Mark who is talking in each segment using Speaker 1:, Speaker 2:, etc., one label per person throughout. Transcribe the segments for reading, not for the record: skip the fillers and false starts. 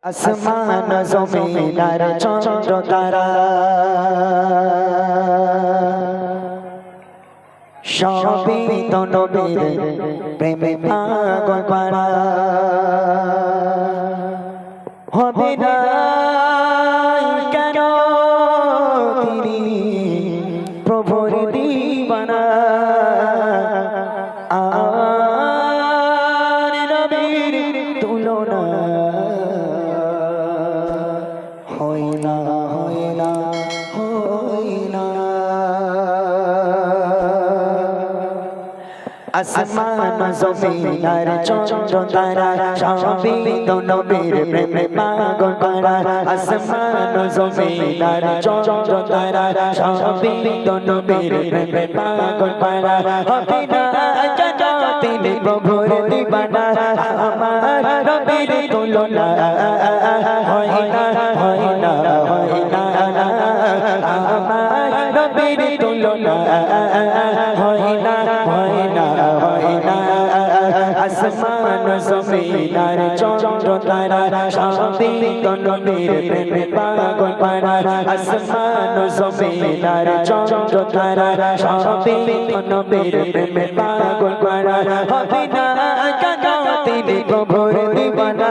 Speaker 1: আসমান জমিন আর চন্দ্র তারা সবই তো নবীর প্রেমে পাগল পারা হবে না কেন তিনি প্রভুর দিবানা আর নবীর তুলনা হয় না হয় না হয় না। আসমান জমিন আর চন্দ্র তারা সবই তো নবীর প্রেমে পাগল পারা আসমান জমিন আর চন্দ্র তারা সবই তো নবীর প্রেমে পাগল পারা হবে না কেন তিনি প্রভুর দিবানা আমার নবীর তুলনা হয় না হয় না হয় না আমার নবীর তুলনা হয় না হয় না হয় না। আসমান জমিন আর চন্দ্র তারা সবই তো নবীর প্রেমে পাগল পারা আসমান জমিন আর চন্দ্র তারা সবই তো নবীর প্রেমে পাগল পারা হবে না কেন তিনি প্রভুর দিবানা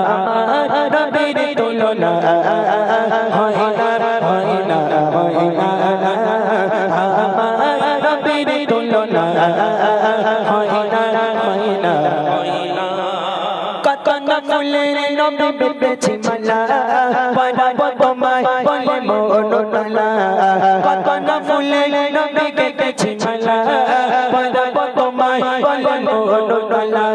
Speaker 1: আমার নবীর তুলনা হয় না হয় না হয় না আমার নবীর তুলনা হয় না হয় না হয় না। কত না ফুলের নবী বেঁধেছি মালা পরাবো তোমায় বলে মনোতলা কত না ফুলের নবী বেঁধেছি মালা পরাবো তোমায় বলে মনোতলা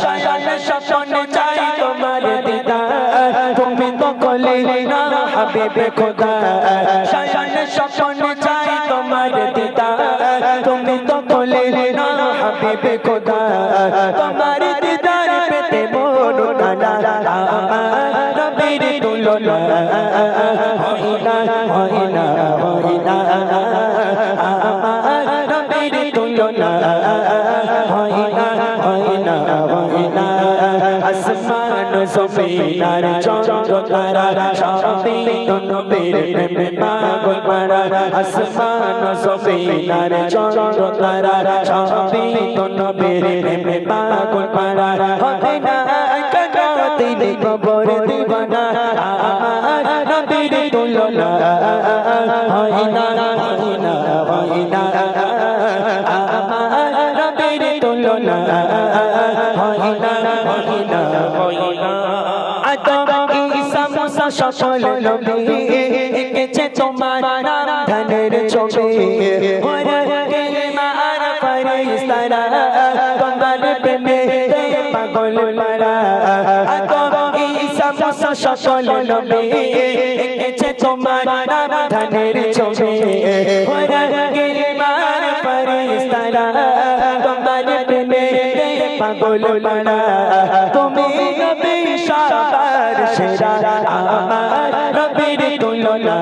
Speaker 1: সায়ালে স্বপ্নে চাই তোমার দিদার তুমি তো কোলে না হাবিবে খোদা সায়ালে স্বপ্নে চাই তোমার দিদার তুমি তো কোলে না হাবিবে খোদা তোমার দিদার পেতে মন কানা আমার নবীর তুলনা হয় না হয় না হয় না আমার নবীর তুলনা হয় না হয় না হয় না। আসমান জমিন আর চন্দ্র তারা সবই তো নবীর প্রেমে পাগল পারা আসমান জমিন আর চন্দ্র তারা সবই তো নবীর প্রেমে পাগল পারা হবে না কেন তিনি প্রভুর দিবানা আমার নবীর তুলনা হয় না হয় না হয় না আমার নবীর তুলনা হয় না হয় না হয় না। আদম ঈসা মুসা সকল নবী এঁকেছে তোমার নাম ধানের ছবি ওরা কালিমা আর ফেরেশতারা তোমার প্রেমে পাগল পারা আদম ঈসা মুসা সকল নবী এঁকেছে তোমার নাম ধানের ছবি ওরা কালিমা আর ফেরেশতারা তোমার প্রেমে পাগল পারা তুমি নবী সবার সেরা আমার নবীর তুলনা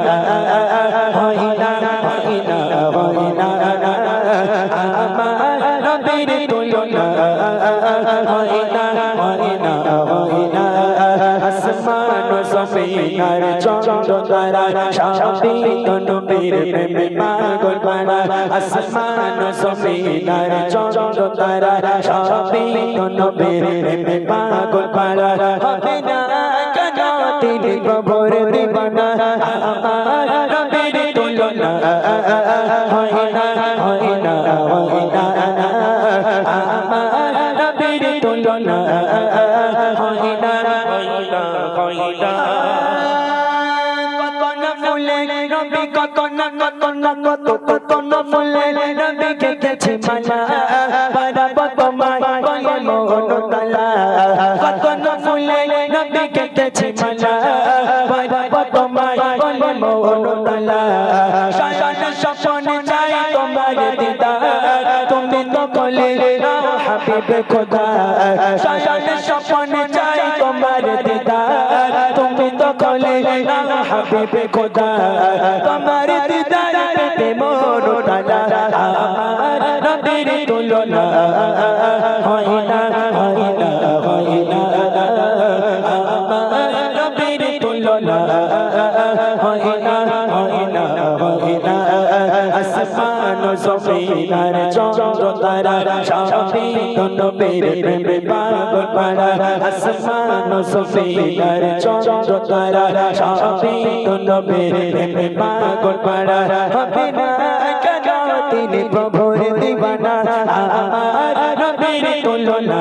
Speaker 1: হয় না হয় না হয় না আমার নবীর তুলনা হয় না হয় না হয় না। আসমান জমিন আর চন্দ্র তারা সবই তো নবীর প্রেমে পাগল পারা আসমান জমিন আর চন্দ্র তারা সবই তো নবীর প্রেমে পাগল পারা হবে না কেন তিনি প্রভুর দিবানা আমার নবীর তুলনা হয় না হয় না হয় না আমার নবীর তুলনা হয় না হয় না হয় না। কত না ফুলে নবী কত না কত না কত কত না ফুলে নবী গেছে মালা পরাবো তোমায় বলে মনোতলা কত না ফুলে নবী গেছে মালা পরাবো তোমায় বলে মনোতলা সায়ালে স্বপ্নে চাই তোমার দিদার তুমি তো কোলে না হাবিবে খোদা সায়ালে স্বপ্নে চাই তোমার দিদার তুমি তো কোলে না হাবিবে খোদা তোমার দিদার পেতে মন কানা আমার নবীর তুলনা হয় না হয় না হয় না আমার তুলনা হয় না হয় না হয় না আসমান জমিনার চন্দ্র তারা সবই তো নবীর প্রেমে পাগল পারা আসমান জমিনার চন্দ্র তারা সবই তো নবীর প্রেমে পাগল পারা হবে না কেন তিনি প্রভুর দিবানা আমার নবীর তুলনা